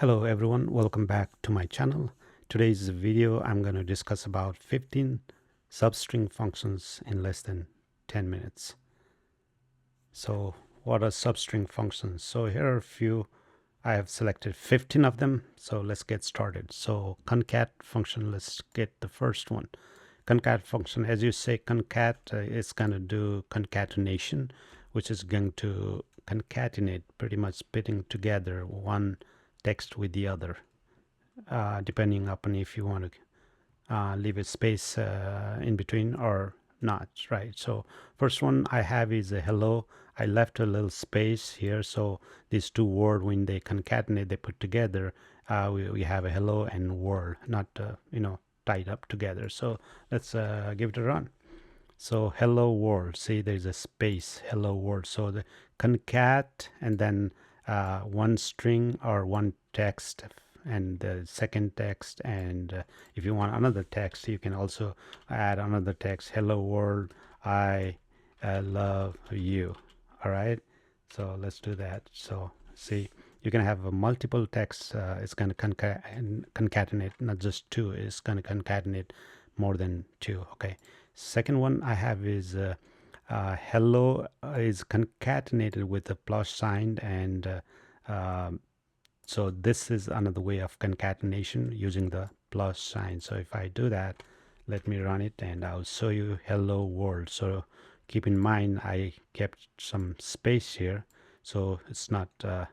Hello everyone, welcome back to my channel. Today's video I'm going to discuss about 15 substring functions in less than 10 minutes. So what are substring functions? So here are a few. I have selected 15 of them, so let's get started. So concat function, let's get the first one. Concat function, as you say, concat is going to do concatenation, which is going to concatenate, pretty much putting together one text with the other, depending upon if you want to leave a space in between or not, right? So first one I have is a hello. I left a little space here, so these two words, when they concatenate, they put together, we have a hello and world, not tied up together. So let's give it a run. So hello world, see there's a space, hello world. So the concat and then one string or one text and the second text, and if you want another text you can also add another text. Hello world, I love you. All right, so let's do that. So see, you can have a multiple text. It's going to concatenate, not just two, it's going to concatenate more than two. Okay, second one I have is hello is concatenated with a plus sign, and so this is another way of concatenation using the plus sign. So if I do that, let me run it and I'll show you hello world. So keep in mind I kept some space here, so it's not the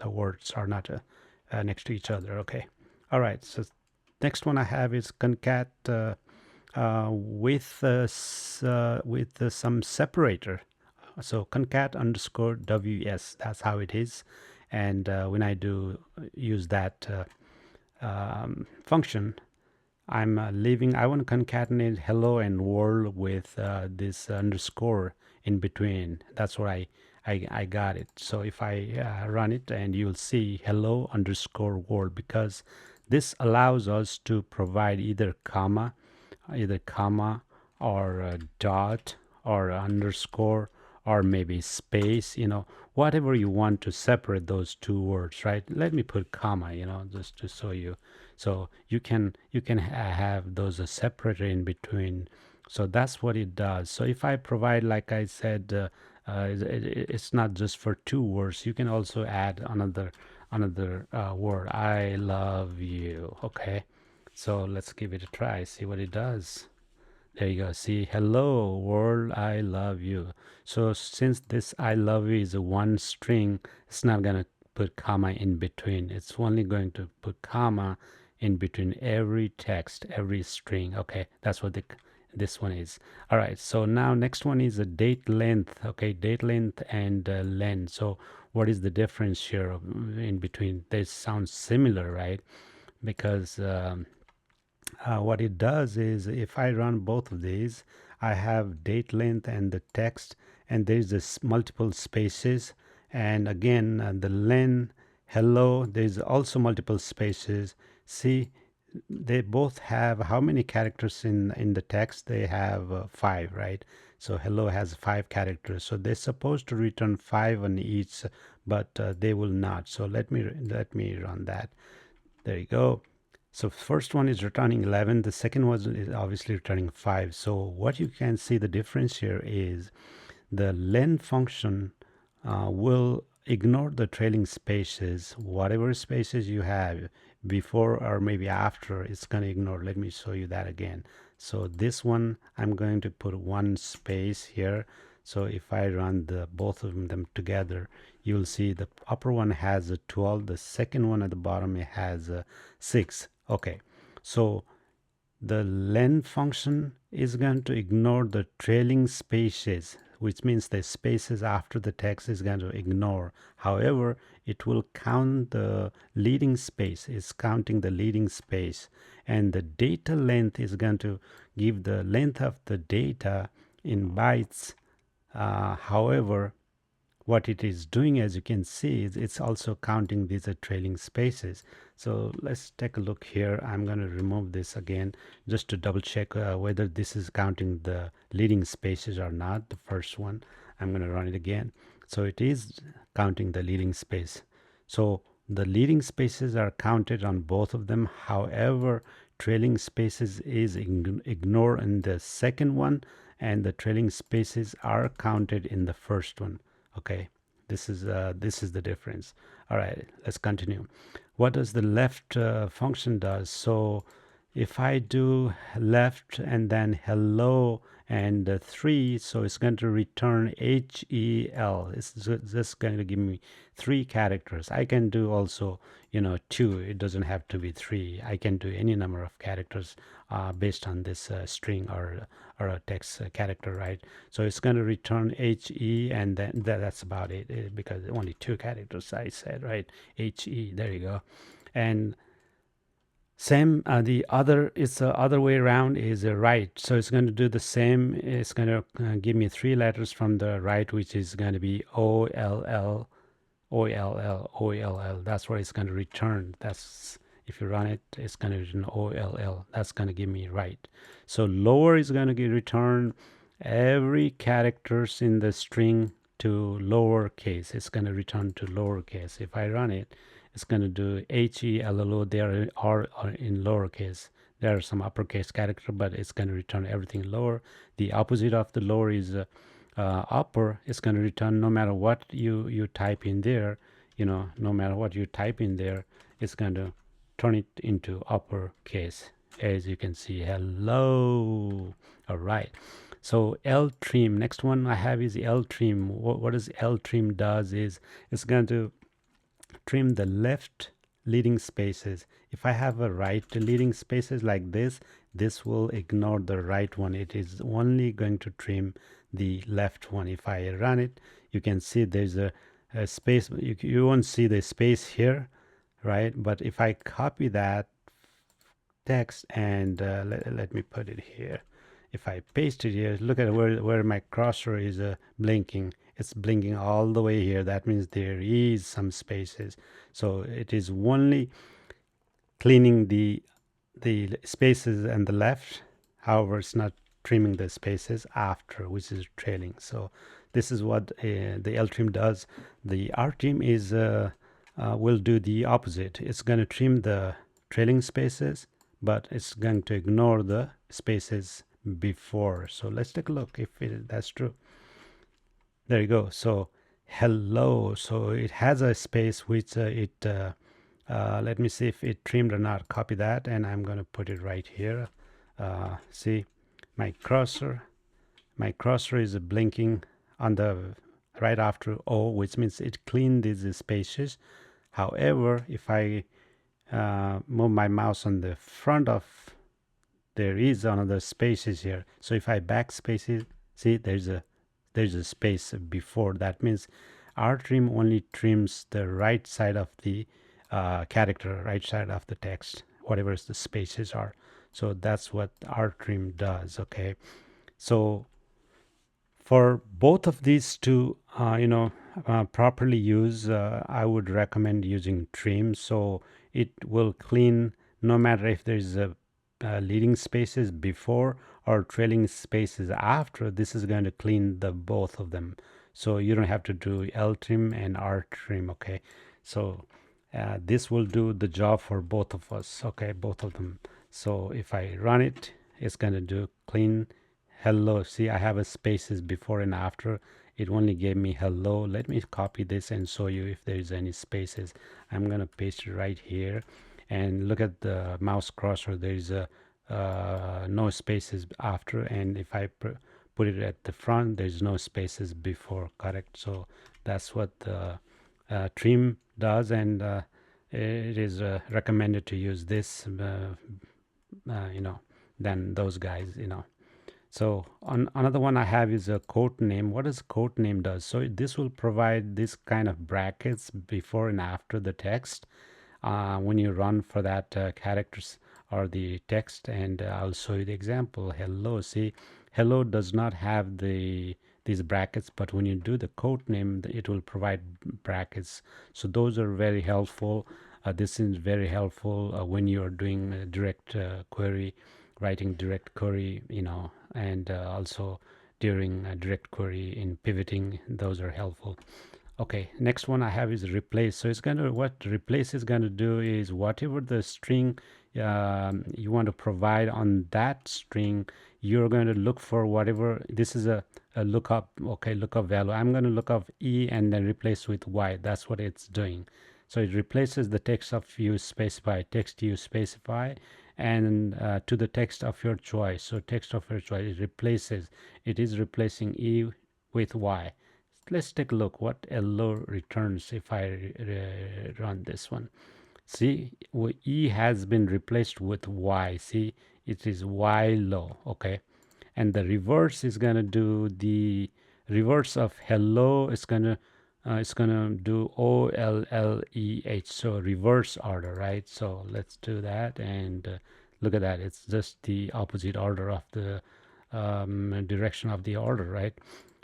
words are not next to each other. Okay, all right, so next one I have is concat with some separator. So concat underscore ws, that's how it is. And when I do use that function, I'm I want to concatenate hello and world with this underscore in between. That's where I got it. So if I run it, and you'll see hello underscore world, because this allows us to provide either comma or a dot or underscore or maybe space, whatever you want to separate those two words, right? Let me put comma, just to show you. So you can have those separated in between. So that's what it does. So if I provide, like I said, it's not just for two words. You can also add another word. I love you. Okay, so let's give it a try, see what it does. There you go. See, hello world, I love you. So since this I love you is a one string, it's not going to put comma in between. It's only going to put comma in between every text, every string. Okay, that's what this one is. All right, so now next one is a date length. Okay, date length and length. So what is the difference here in between? They sound similar, right? Because what it does is, if I run both of these, I have date length and the text, and there's this multiple spaces, and again the len hello, there's also multiple spaces. See, they both have how many characters in the text? They have 5, right? So hello has 5 characters, so they're supposed to return 5 on each, but they will not. So let me run that. There you go. So first one is returning 11, the second one is obviously returning 5. So what you can see, the difference here is the len function will ignore the trailing spaces. Whatever spaces you have before or maybe after, it's going to ignore. Let me show you that again. So this one, I'm going to put one space here. So if I run both of them together, you'll see the upper one has a 12, the second one at the bottom it has a 6. Okay, so the len function is going to ignore the trailing spaces, which means the spaces after the text is going to ignore. However, it will count the leading space. It's counting the leading space, and the data length is going to give the length of the data in bytes. However, what it is doing, as you can see, is it's also counting these trailing spaces. So let's take a look here. I'm going to remove this again just to double check whether this is counting the leading spaces or not. The first one, I'm going to run it again. So it is counting the leading space. So the leading spaces are counted on both of them. However, trailing spaces is ignored in the second one, and the trailing spaces are counted in the first one. Okay, this is the difference. All right, let's continue. What does the left function does? So if I do left and then hello and 3, so it's going to return HEL. It's just going to give me 3 characters. I can do also 2. It doesn't have to be 3. I can do any number of characters based on this string or a text character, right? So it's going to return HE, and then that's about it, because only 2 characters I said, right? HE, there you go. And same, the other is the other way around is right. So it's going to do the same. It's going to give me 3 letters from the right, which is going to be OLL, OLL, OLL. That's what it's going to return. That's, if you run it, it's going to return OLL. That's going to give me right. So lower is going to return every characters in the string to lowercase. It's going to return to lowercase. If I run it, it's going to do HELLO. There are in lowercase. There are some uppercase character, but it's going to return everything lower. The opposite of the lower is upper. It's going to return no matter what you type in there. No matter what you type in there, it's going to turn it into uppercase. As you can see, hello. All right. So L trim. Next one I have is L trim. What does L trim does is it's going to trim the left leading spaces. If I have a right leading spaces like this will ignore the right one. It is only going to trim the left one. If I run it, you can see there's a space. You won't see the space here, right? But if I copy that text and let me put it here. If I paste it here, look at where my cursor is blinking. It's blinking all the way here. That means there is some spaces. So it is only cleaning the spaces and the left. However, it's not trimming the spaces after, which is trailing. So this is what the L trim does. The R trim is will do the opposite. It's going to trim the trailing spaces, but it's going to ignore the spaces before. So let's take a look if that's true. There you go. So hello. So it has a space which let me see if it trimmed or not. Copy that, and I'm going to put it right here. See, my cursor is blinking on the right after O, which means it cleaned these spaces. However, if I move my mouse on the front of, there is another spaces here. So if I backspace it, see there's a space before. That means R trim only trims the right side of the character, right side of the text, whatever the spaces are. So that's what R trim does. Okay, so for both of these to properly use, I would recommend using trim. So it will clean no matter if there's a leading spaces before or trailing spaces after. This is going to clean the both of them, so you don't have to do L trim and R trim. Okay, so this will do the job for both of us. Okay, both of them. So if I run it, it's going to do clean hello. See, I have a spaces before and after. It only gave me hello. Let me copy this and show you if there is any spaces. I'm going to paste it right here, and look at the mouse cursor. There is a no spaces after, and if I put it at the front, there's no spaces before. Correct. So that's what the trim does, and it is recommended to use this than those guys. So another one I have is a quote name. What does quote name does? So this will provide this kind of brackets before and after the text when you run for that characters or the text. And I'll show you the example. Hello. See, hello does not have these brackets, but when you do the quote name, it will provide brackets. So those are very helpful. This is very helpful when you are doing direct query, writing direct query, and also during direct query in pivoting. Those are helpful. Okay, next one I have is replace. So it's going to, what replace is going to do is whatever the string you want to provide on that string, you're going to look for whatever. This is a lookup. Okay, lookup value. I'm going to look up E and then replace with Y. That's what it's doing. So it replaces the text of you specify, text you specify, and to the text of your choice. So text of your choice, it replaces, it is replacing E with Y. Let's take a look what LO returns if I run this one. See, E has been replaced with Y. See, it is Y low. Okay, and the reverse is gonna do the reverse of hello. It's gonna do OLLEH. So reverse order, right? So let's do that, and look at that. It's just the opposite order of the direction of the order, right?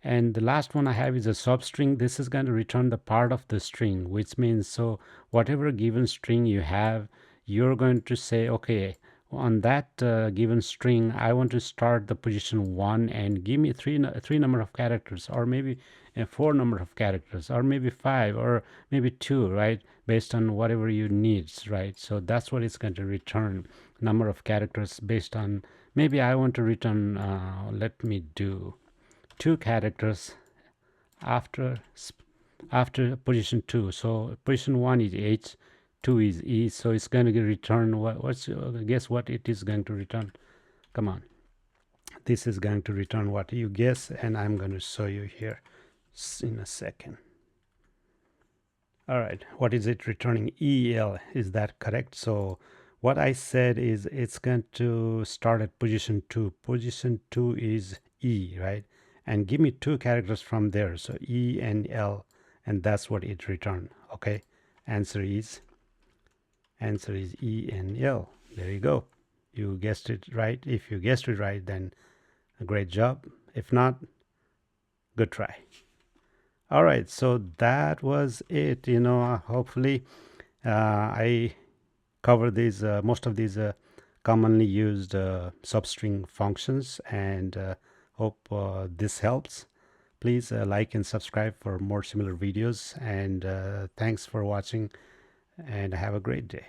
And the last one I have is a substring. This is going to return the part of the string, which means, so whatever given string you have, you're going to say, okay, on that given string, I want to start the position 1 and give me three number of characters, or maybe four number of characters, or maybe 5, or maybe 2, right? Based on whatever you needs, right? So that's what it's going to return, number of characters based on, maybe I want to return, let me do 2 characters after after position 2. So position 1 is H, 2 is E, so it's going to return what's guess what it is going to return. Come on, this is going to return what you guess, and I'm going to show you here in a second. All right, what is it returning? EL, is that correct? So what I said is it's going to start at position 2. Position 2 is E, right? And give me 2 characters from there, so E and L, and that's what it returned. Okay, answer is E and L. There you go, you guessed it right. If you guessed it right, then a great job. If not, good try. All right, so that was it. Hopefully I cover these most of these commonly used substring functions, and hope this helps. Please like and subscribe for more similar videos, and thanks for watching, and have a great day.